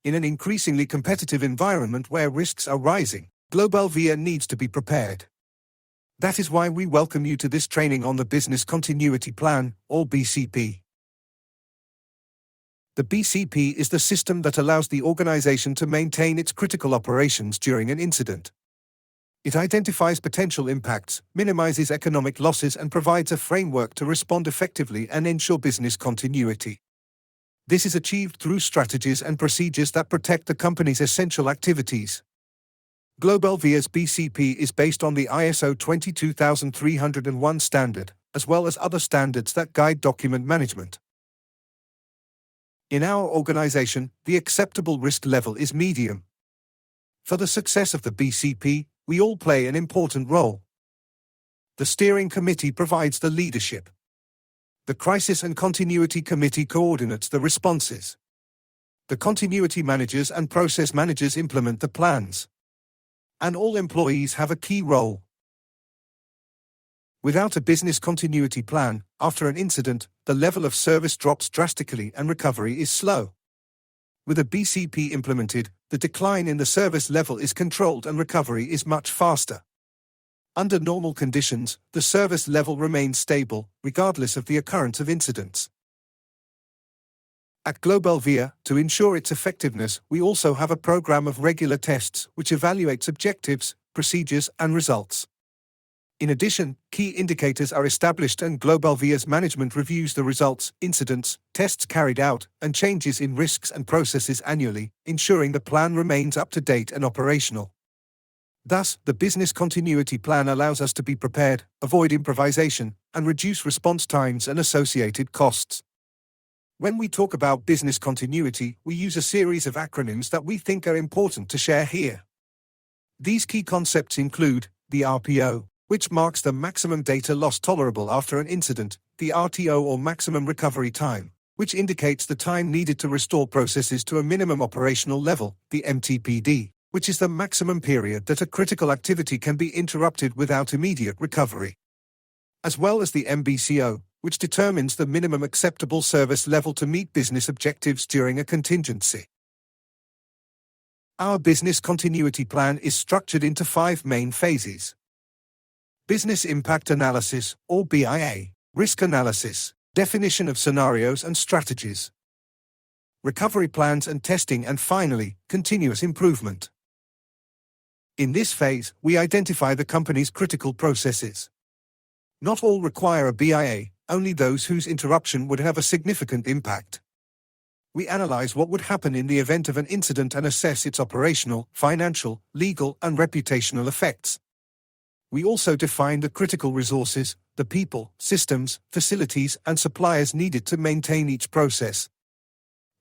In an increasingly competitive environment where risks are rising, Globalvia needs to be prepared. That is why we welcome you to this training on the Business Continuity Plan, or BCP. The BCP is the system that allows the organization to maintain its critical operations during an incident. It identifies potential impacts, minimizes economic losses, and provides a framework to respond effectively and ensure business continuity. This is achieved through strategies and procedures that protect the company's essential activities. Globalvia's BCP is based on the ISO 22301 standard, as well as other standards that guide document management. In our organization, the acceptable risk level is medium. For the success of the BCP, we all play an important role. The steering committee provides the leadership. The Crisis and Continuity Committee coordinates the responses. The continuity managers and process managers implement the plans. And all employees have a key role. Without a business continuity plan, after an incident, the level of service drops drastically and recovery is slow. With a BCP implemented, the decline in the service level is controlled and recovery is much faster. Under normal conditions, the service level remains stable, regardless of the occurrence of incidents. At Globalvia, to ensure its effectiveness, we also have a program of regular tests which evaluates objectives, procedures, and results. In addition, key indicators are established and Globalvia's management reviews the results, incidents, tests carried out, and changes in risks and processes annually, ensuring the plan remains up to date and operational. Thus, the business continuity plan allows us to be prepared, avoid improvisation, and reduce response times and associated costs. When we talk about business continuity, we use a series of acronyms that we think are important to share here. These key concepts include the RPO, which marks the maximum data loss tolerable after an incident, the RTO or maximum recovery time, which indicates the time needed to restore processes to a minimum operational level, the MTPD, which is the maximum period that a critical activity can be interrupted without immediate recovery, as well as the MBCO, which determines the minimum acceptable service level to meet business objectives during a contingency. Our business continuity plan is structured into 5 main phases. Business Impact Analysis, or BIA, Risk Analysis, Definition of Scenarios and Strategies, Recovery Plans and Testing, and finally, Continuous Improvement. In this phase, we identify the company's critical processes. Not all require a BIA, only those whose interruption would have a significant impact. We analyze what would happen in the event of an incident and assess its operational, financial, legal, and reputational effects. We also define the critical resources, the people, systems, facilities, and suppliers needed to maintain each process.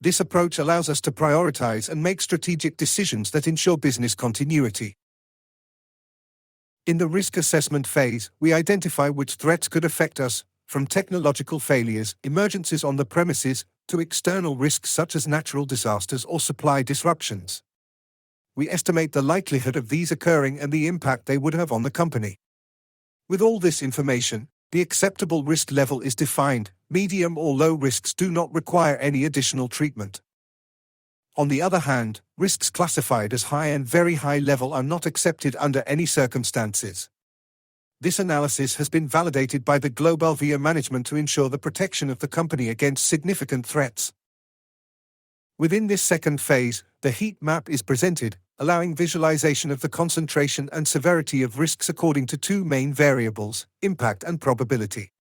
This approach allows us to prioritize and make strategic decisions that ensure business continuity. In the risk assessment phase, we identify which threats could affect us, from technological failures, emergencies on the premises, to external risks such as natural disasters or supply disruptions. We estimate the likelihood of these occurring and the impact they would have on the company. With all this information, the acceptable risk level is defined. Medium or low risks do not require any additional treatment. On the other hand, risks classified as high and very high level are not accepted under any circumstances. This analysis has been validated by the Globalvia management to ensure the protection of the company against significant threats. Within this second phase, the heat map is presented, allowing visualization of the concentration and severity of risks according to 2 main variables, impact and probability.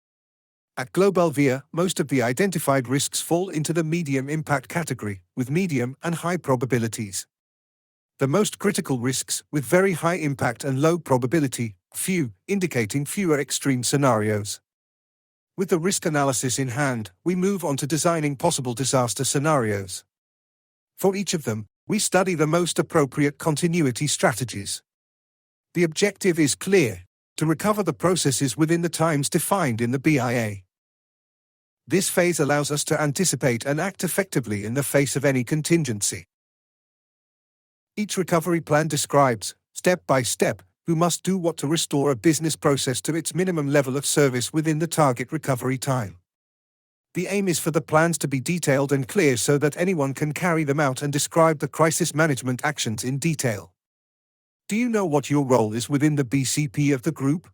At Globalvia, most of the identified risks fall into the medium impact category, with medium and high probabilities. The most critical risks, with very high impact and low probability, few, indicating fewer extreme scenarios. With the risk analysis in hand, we move on to designing possible disaster scenarios. For each of them, we study the most appropriate continuity strategies. The objective is clear: to recover the processes within the times defined in the BIA. This phase allows us to anticipate and act effectively in the face of any contingency. Each recovery plan describes, step by step, who must do what to restore a business process to its minimum level of service within the target recovery time. The aim is for the plans to be detailed and clear so that anyone can carry them out and describe the crisis management actions in detail. Do you know what your role is within the BCP of the group?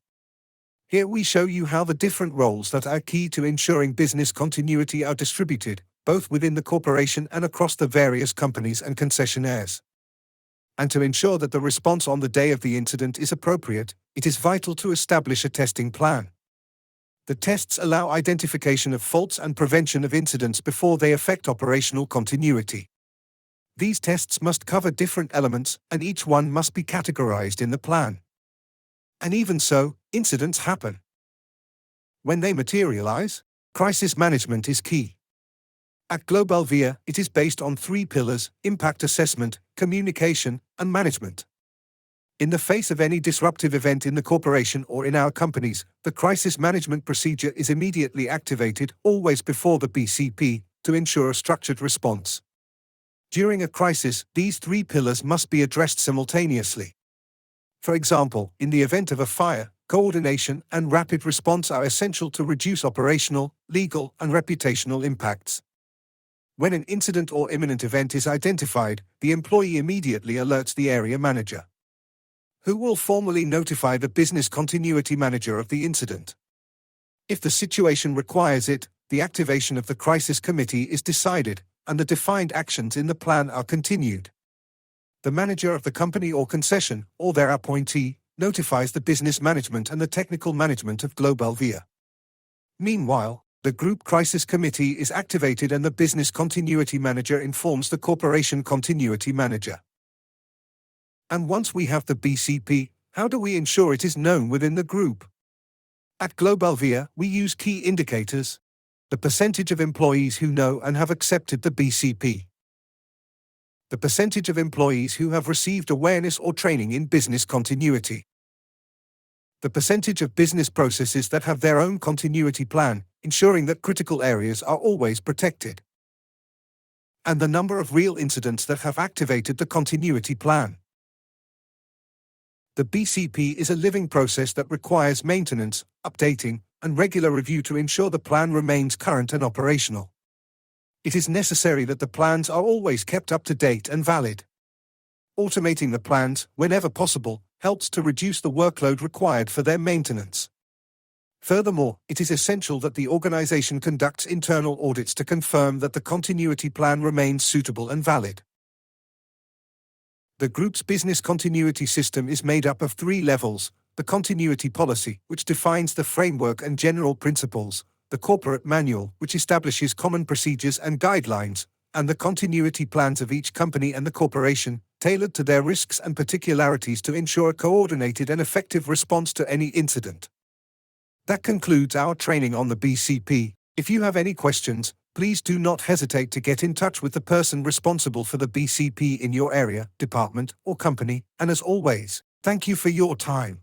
Here we show you how the different roles that are key to ensuring business continuity are distributed, both within the corporation and across the various companies and concessionaires. And to ensure that the response on the day of the incident is appropriate, it is vital to establish a testing plan. The tests allow identification of faults and prevention of incidents before they affect operational continuity. These tests must cover different elements, and each one must be categorized in the plan. And even so, incidents happen. When they materialize, crisis management is key. At Globalvia, it is based on 3 pillars: impact assessment, communication, and management. In the face of any disruptive event in the corporation or in our companies, the crisis management procedure is immediately activated, always before the BCP, to ensure a structured response. During a crisis, these 3 pillars must be addressed simultaneously. For example, in the event of a fire, coordination and rapid response are essential to reduce operational, legal, and reputational impacts. When an incident or imminent event is identified, the employee immediately alerts the area manager, who will formally notify the business continuity manager of the incident. If the situation requires it, the activation of the crisis committee is decided, and the defined actions in the plan are continued. The manager of the company or concession, or their appointee, notifies the business management and the technical management of Globalvia. Meanwhile, the Group Crisis Committee is activated and the business continuity manager informs the corporation continuity manager. And once we have the BCP, how do we ensure it is known within the group? At Globalvia, we use key indicators: the percentage of employees who know and have accepted the BCP, the percentage of employees who have received awareness or training in business continuity, the percentage of business processes that have their own continuity plan, ensuring that critical areas are always protected, and the number of real incidents that have activated the continuity plan. The BCP is a living process that requires maintenance, updating, and regular review to ensure the plan remains current and operational. It is necessary that the plans are always kept up to date and valid. Automating the plans, whenever possible, helps to reduce the workload required for their maintenance. Furthermore, it is essential that the organization conducts internal audits to confirm that the continuity plan remains suitable and valid. The group's business continuity system is made up of 3 levels: the continuity policy, which defines the framework and general principles, the corporate manual, which establishes common procedures and guidelines, and the continuity plans of each company and the corporation, tailored to their risks and particularities to ensure a coordinated and effective response to any incident. That concludes our training on the BCP. If you have any questions, please do not hesitate to get in touch with the person responsible for the BCP in your area, department, or company, and as always, thank you for your time.